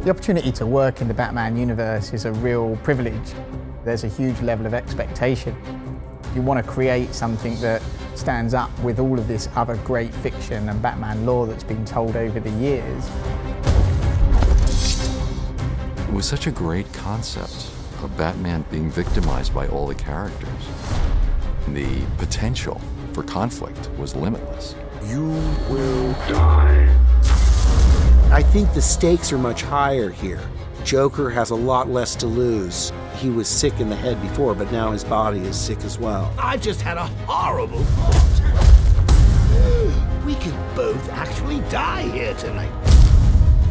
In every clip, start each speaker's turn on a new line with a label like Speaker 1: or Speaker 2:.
Speaker 1: The opportunity to work in the Batman universe is a real privilege. There's a huge level of expectation. You want to create something that stands up with all of this other great fiction and Batman lore that's been told over the years.
Speaker 2: It was such a great concept of Batman being victimized by all the characters. The potential for conflict was limitless.
Speaker 3: You will die. I think the stakes are much higher here. Joker has a lot less to lose. He was sick in the head before, but now his body is sick as well.
Speaker 4: I've just had a horrible thought. We could both actually die here tonight.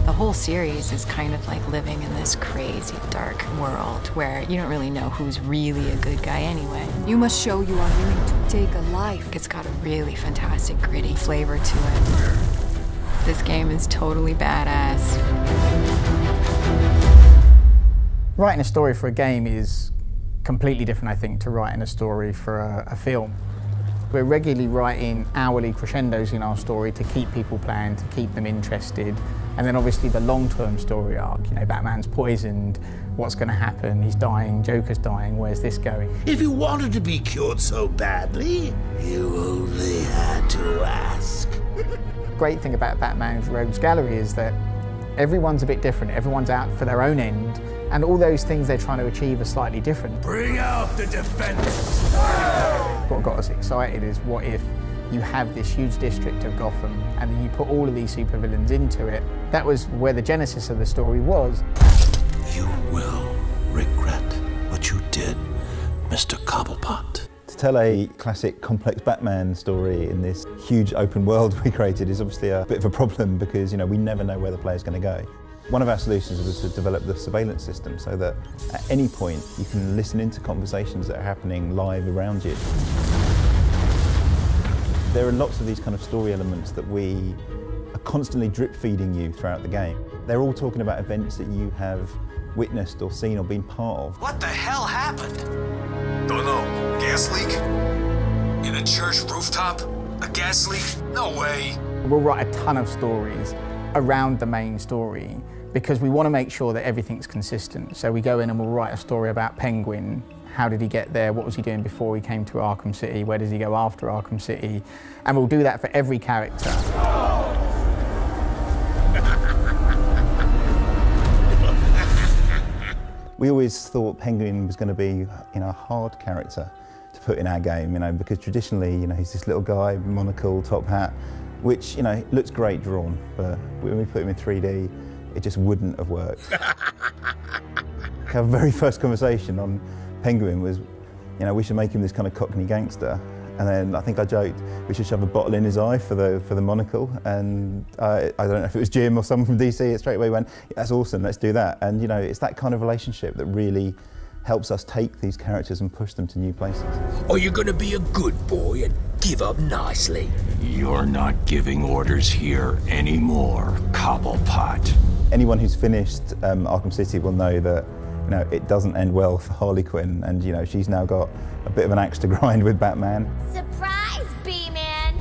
Speaker 5: The whole series is kind of like living in this crazy, dark world where you don't really know who's really a good guy anyway.
Speaker 6: You must show you are willing to take a life.
Speaker 5: It's got a really fantastic, gritty flavor to it. This game is totally badass.
Speaker 1: Writing a story for a game is completely different, I think, to writing a story for a film. We're regularly writing hourly crescendos in our story to keep people playing, to keep them interested. And then obviously the long-term story arc, you know, Batman's poisoned, what's going to happen, he's dying, Joker's dying, where's this going?
Speaker 4: If you wanted to be cured so badly, you only had to ask.
Speaker 1: The great thing about Batman's Rogues Gallery is that everyone's a bit different, everyone's out for their own end, and all those things they're trying to achieve are slightly different.
Speaker 4: Bring out the defenders!
Speaker 1: What got us excited is what if you have this huge district of Gotham and then you put all of these supervillains into it. That was where the genesis of the story was.
Speaker 4: You will regret what you did, Mr. Cobblepot.
Speaker 7: To tell a classic complex Batman story in this huge open world we created is obviously a bit of a problem because, you know, we never know where the player's going to go. One of our solutions was to develop the surveillance system so that at any point you can listen into conversations that are happening live around you. There are lots of these kind of story elements that we are constantly drip feeding you throughout the game. They're all talking about events that you have witnessed or seen or been part of.
Speaker 4: What the hell happened? Don't know. Gas leak? In a church rooftop? A gas leak? No way.
Speaker 1: We'll write a ton of stories around the main story because we want to make sure that everything's consistent. So we go in and we'll write a story about Penguin. How did he get there? What was he doing before he came to Arkham City? Where does he go after Arkham City? And we'll do that for every character.
Speaker 7: We always thought Penguin was going to be, you know, a hard character to put in our game, you know, because traditionally, you know, he's this little guy, monocle, top hat, which, you know, looks great drawn, but when we put him in 3D, it just wouldn't have worked. Our very first conversation on Penguin was, you know, we should make him this kind of Cockney gangster. And then I think I joked we should shove a bottle in his eye for the monocle. And I don't know if it was Jim or someone from DC, it straight away went, that's awesome, let's do that. And you know, it's that kind of relationship that really helps us take these characters and push them to new places.
Speaker 4: Are you gonna be a good boy and give up nicely?
Speaker 8: You're not giving orders here anymore, Cobblepot.
Speaker 7: Anyone who's finished Arkham City will know that, you know, it doesn't end well for Harley Quinn, and you know, she's now got a bit of an axe to grind with Batman.
Speaker 9: Surprise, B-Man!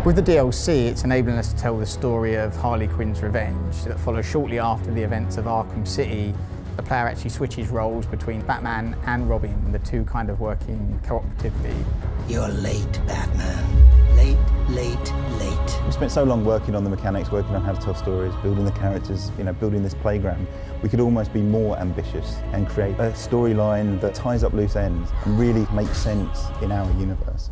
Speaker 1: With the DLC, it's enabling us to tell the story of Harley Quinn's revenge that follows shortly after the events of Arkham City. The player actually switches roles between Batman and Robin, the two kind of working cooperatively.
Speaker 4: You're late, Batman. Late, late, late.
Speaker 7: We spent so long working on the mechanics, working on how to tell stories, building the characters, you know, building this playground. We could almost be more ambitious and create a storyline that ties up loose ends and really makes sense in our universe.